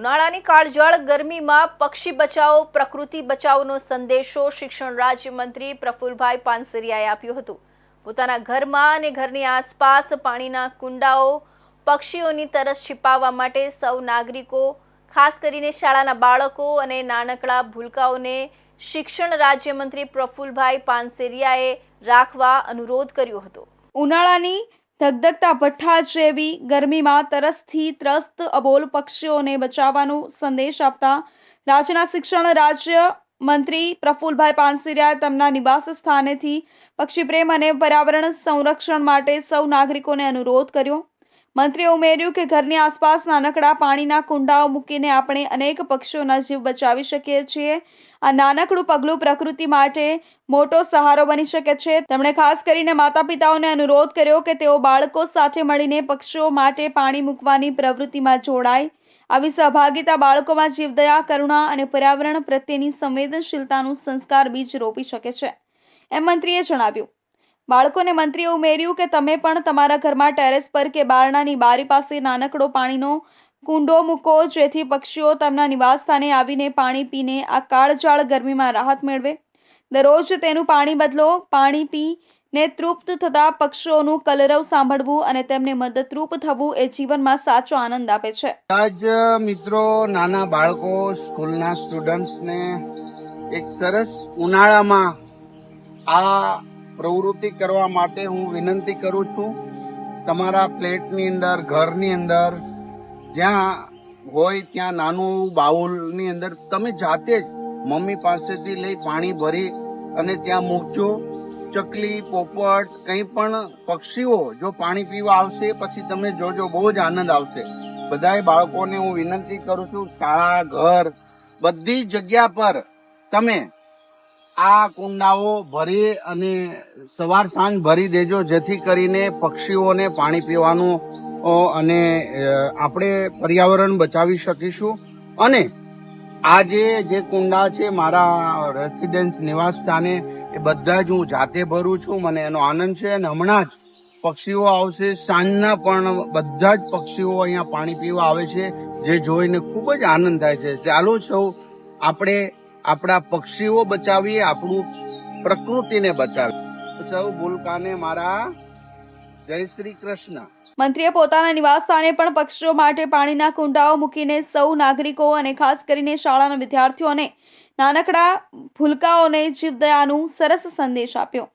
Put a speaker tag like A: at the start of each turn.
A: ઉનાળાની કાળઝાળ ગરમીમાં પક્ષી બચાવો પ્રકૃતિ બચાવોનો સંદેશો શિક્ષણ રાજ્યમંત્રી પ્રફુલભાઈ પાનસરિયાએ આપ્યો હતો। પોતાના ઘરમાં અને ઘરની આસપાસ પાણીના કુંડાઓ પક્ષીઓની તરસ छिपाવવા માટે સૌ નાગરિકો ખાસ કરીને શાળાના બાળકો અને નાનકડા ભૂલકાઓને શિક્ષણ રાજ્યમંત્રી પ્રફુલભાઈ પાનસરિયાએ રાખવા અનુરોધ કર્યો હતો। ઉનાળાની ધગધગતા ભઠ્ઠા જેવી ગરમીમાં તરસથી ત્રસ્ત અબોલ પક્ષીઓને બચાવવાનો સંદેશ આપતા રાજ્યના શિક્ષણ રાજ્ય મંત્રી પ્રફુલભાઈ પાનસરિયાએ તેમના નિવાસ સ્થાનેથી પક્ષી પ્રેમ અને પર્યાવરણ સંરક્ષણ માટે સૌ નાગરિકોને અનુરોધ કર્યો। મંત્રીએ ઉમેર્યું કે ઘરની આસપાસ નાનકડા પાણીના કુંડાઓ મૂકીને આપણે અનેક પક્ષીઓના જીવ બચાવી શકીએ છીએ। આ નાનકડું પગલું પ્રકૃતિ માટે મોટો સહારો બની શકે છે। તેમણે ખાસ કરીને માતા પિતાઓને અનુરોધ કર્યો કે તેઓ બાળકો સાથે મળીને પક્ષીઓ માટે પાણી મૂકવાની પ્રવૃત્તિમાં જોડાય। આવી સહભાગિતા બાળકોમાં જીવદયા, કરુણા અને પર્યાવરણ પ્રત્યેની સંવેદનશીલતાનું સંસ્કાર બીજ રોપી શકે છે, એમ મંત્રીએ જણાવ્યું। બાળકોને મંત્રીએ ઉમેર્યું કે તમે પણ તમારા ઘરમાં ટેરેસ પર કે બારણાની બારી પાસે નાનકડો પાણીનો કુંડો મૂકો, જેથી પક્ષીઓ તેમના નિવાસ સ્થાને આવીને પાણી પીને આ કાળઝાળ ગરમીમાં રાહત મેળવે। દરરોજ તેનું પાણી બદલો। પાણી પીને તૃપ્ત થતા પક્ષીઓનું કલરવ સાંભળવું અને તેમને મદદરૂપ થવું એ જીવનમાં સાચો આનંદ આપે છે।
B: આજ મિત્રો, નાના બાળકો, સ્કૂલના સ્ટુડન્ટ્સને એક સરસ ઉનાળામાં આ પ્રવૃત્તિ કરવા માટે હું વિનંતી કરું છું। તમારા ફ્લેટની અંદર, ઘરની અંદર જ્યાં હોય ત્યાં નાનું બાઉલની અંદર તમે જાતે જ મમ્મી પાસેથી લઈ પાણી ભરી અને ત્યાં મૂકજો। ચકલી, પોપટ, કંઈ પણ પક્ષીઓ જો પાણી પીવા આવશે પછી તમે જોજો, બહુ જ આનંદ આવશે। બધાય બાળકોને હું વિનંતી કરું છું, શાળા, ઘર, બધી જગ્યા પર તમે આ કુંડાઓ ભરી અને સવાર સાંજ ભરી દેજો, જેથી કરીને પક્ષીઓને પાણી પીવાનું અને આપણે પર્યાવરણ બચાવી શકીશું। અને આ જે કુંડા છે મારા રેસિડેન્સ નિવાસ સ્થાને એ બધા જ હું જાતે ભરું છું, મને એનો આનંદ છે। અને હમણાં જ પક્ષીઓ આવશે, સાંજના પણ બધા જ પક્ષીઓ અહીંયા પાણી પીવા આવે છે, જે જોઈને ખૂબ જ આનંદ થાય છે। ચાલો સૌ આપણે આપણા પક્ષીઓ બચાવીએ, આપણું પ્રકૃતિને બચાવીએ। સૌ ભૂલકાને મારા જય શ્રી કૃષ્ણ।
A: મંત્રીએ પોતાના નિવાસ સ્થાને પણ પક્ષીઓ માટે પાણીના કુંડાઓ મૂકીને સૌ નાગરિકો અને ખાસ કરીને શાળાના વિદ્યાર્થીઓ અને નાનકડા ભૂલકાઓને જીવદયાનું સરસ સંદેશ આપ્યો।